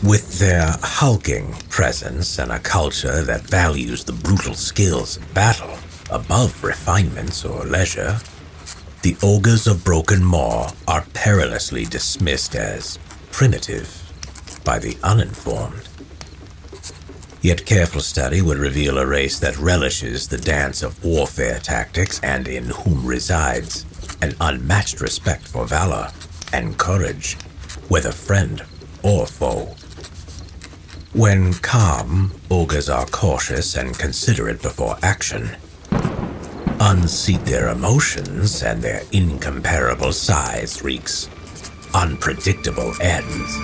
With their hulking presence and a culture that values the brutal skills of battle above refinements or leisure, the Ogres of Broken Maw are perilously dismissed as primitive by the uninformed. Yet careful study would reveal a race that relishes the dance of warfare tactics and in whom resides an unmatched respect for valor and courage, whether friend or foe. When calm, Ogres are cautious and considerate before action. Unseat their emotions, and their incomparable size wreaks unpredictable ends.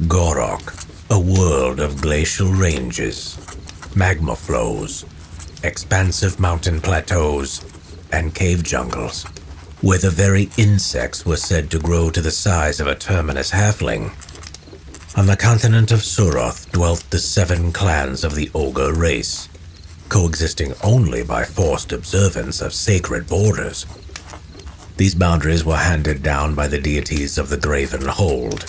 Gorok, a world of glacial ranges, magma flows, expansive mountain plateaus, and cave jungles, where the very insects were said to grow to the size of a Terminus halfling. On the continent of Suroth dwelt the 7 clans of the Ogre race, coexisting only by forced observance of sacred borders. These boundaries were handed down by the deities of the Graven Hold,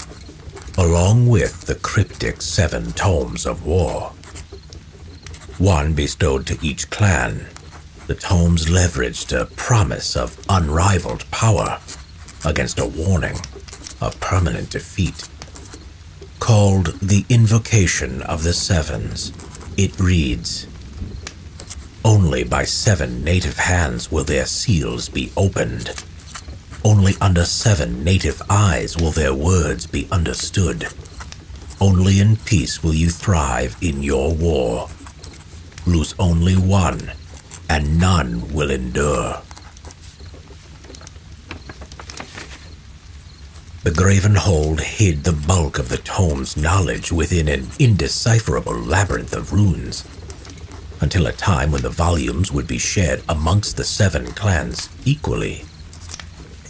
along with the cryptic 7 tomes of war. One bestowed to each clan, the tomes leveraged a promise of unrivaled power against a warning of permanent defeat. Called the Invocation of the Sevens, it reads, "Only by 7 native hands will their seals be opened. Only under 7 native eyes will their words be understood. Only in peace will you thrive in your war. Lose only one, and none will endure." The Graven Hold hid the bulk of the tome's knowledge within an indecipherable labyrinth of runes, until a time when the volumes would be shared amongst the 7 clans equally.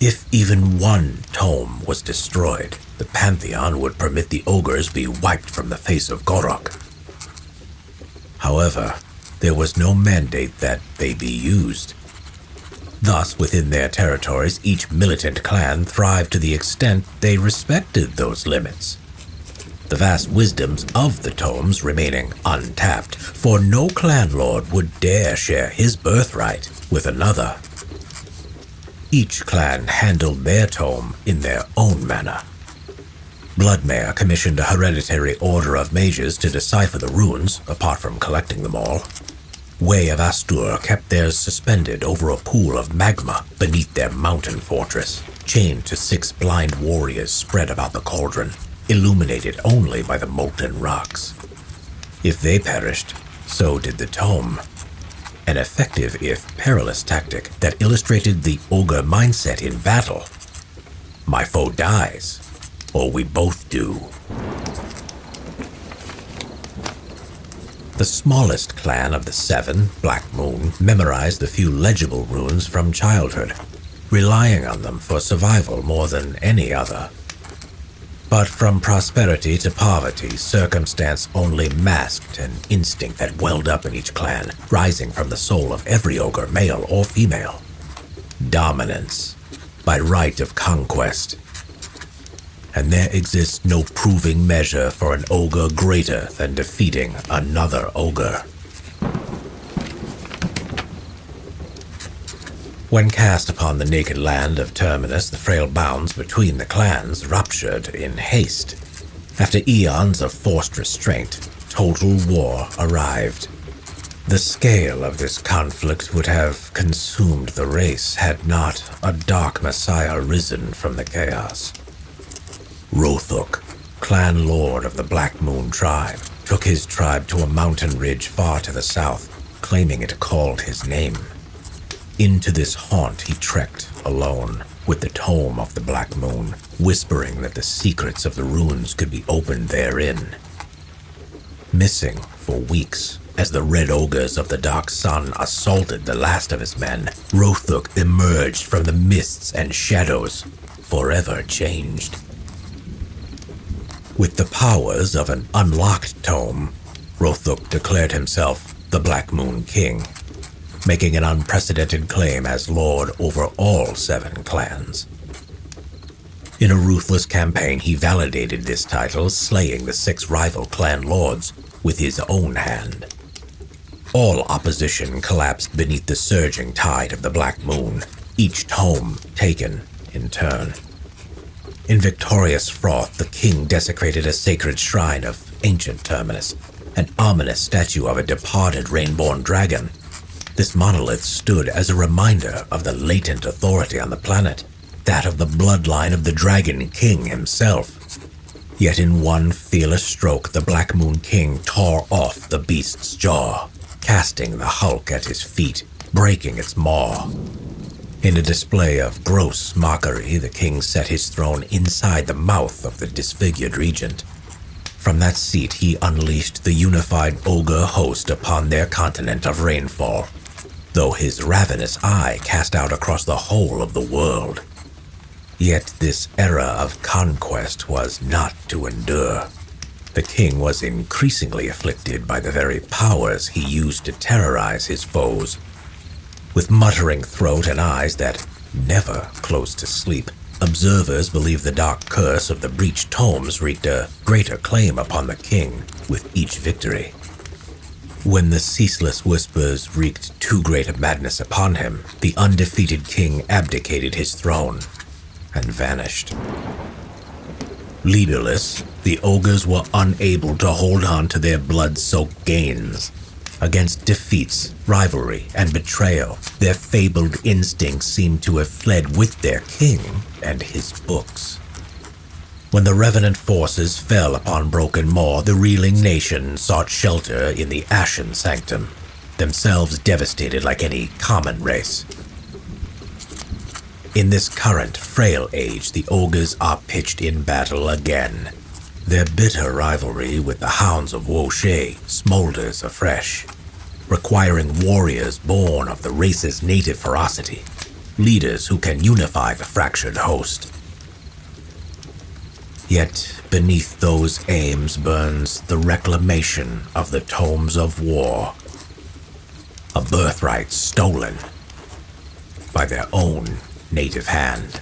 If even one tome was destroyed, the Pantheon would permit the Ogres be wiped from the face of Gorok. However, there was no mandate that they be used. Thus, within their territories, each militant clan thrived to the extent they respected those limits. The vast wisdoms of the tomes remaining untapped, for no clan lord would dare share his birthright with another. Each clan handled their tome in their own manner. Bloodmare commissioned a hereditary order of mages to decipher the runes, apart from collecting them all. Way of Astur kept theirs suspended over a pool of magma beneath their mountain fortress, chained to 6 blind warriors spread about the cauldron, illuminated only by the molten rocks. If they perished, so did the tome. An effective, if perilous, tactic that illustrated the Ogre mindset in battle. My foe dies, or we both do. The smallest clan of the 7, Black Moon, memorized the few legible runes from childhood, relying on them for survival more than any other. But from prosperity to poverty, circumstance only masked an instinct that welled up in each clan, rising from the soul of every ogre, male or female. Dominance, by right of conquest. And there exists no proving measure for an ogre greater than defeating another ogre. When cast upon the naked land of Terminus, the frail bounds between the clans ruptured in haste. After eons of forced restraint, total war arrived. The scale of this conflict would have consumed the race had not a dark messiah risen from the chaos. Rothuk, clan lord of the Black Moon tribe, took his tribe to a mountain ridge far to the south, claiming it called his name. Into this haunt he trekked alone, with the tome of the Black Moon, whispering that the secrets of the runes could be opened therein. Missing for weeks, As the red ogres of the Dark Sun assaulted the last of his men, Rothuk emerged from the mists and shadows, forever changed. With the powers of an unlocked tome, Rothuk declared himself the Black Moon King, making an unprecedented claim as lord over all 7 clans. In a ruthless campaign, he validated this title, slaying the 6 rival clan lords with his own hand. All opposition collapsed beneath the surging tide of the Black Moon, each tome taken in turn. In victorious froth, the king desecrated a sacred shrine of ancient Terminus, an ominous statue of a departed rain-born dragon. This monolith stood as a reminder of the latent authority on the planet, that of the bloodline of the Dragon King himself. Yet in one fearless stroke, the Black Moon King tore off the beast's jaw, casting the hulk at his feet, breaking its maw. In a display of gross mockery, the king set his throne inside the mouth of the disfigured regent. From that seat, he unleashed the unified ogre host upon their continent of rainfall, though his ravenous eye cast out across the whole of the world. Yet this era of conquest was not to endure. The king was increasingly afflicted by the very powers he used to terrorize his foes. With muttering throat and eyes that never closed to sleep, observers believe the dark curse of the breached tomes wreaked a greater claim upon the king with each victory. When the ceaseless whispers wreaked too great a madness upon him, the undefeated king abdicated his throne and vanished. Leaderless, the ogres were unable to hold on to their blood-soaked gains. Against defeats, rivalry, and betrayal, their fabled instincts seemed to have fled with their king and his books. When the revenant forces fell upon Broken Moor, the reeling nation sought shelter in the Ashen Sanctum, themselves devastated like any common race. In this current, frail age, the ogres are pitched in battle again. Their bitter rivalry with the Hounds of Woshay smolders afresh, requiring warriors born of the race's native ferocity, leaders who can unify the fractured host. Yet beneath those aims burns the reclamation of the tomes of war, a birthright stolen by their own native hand.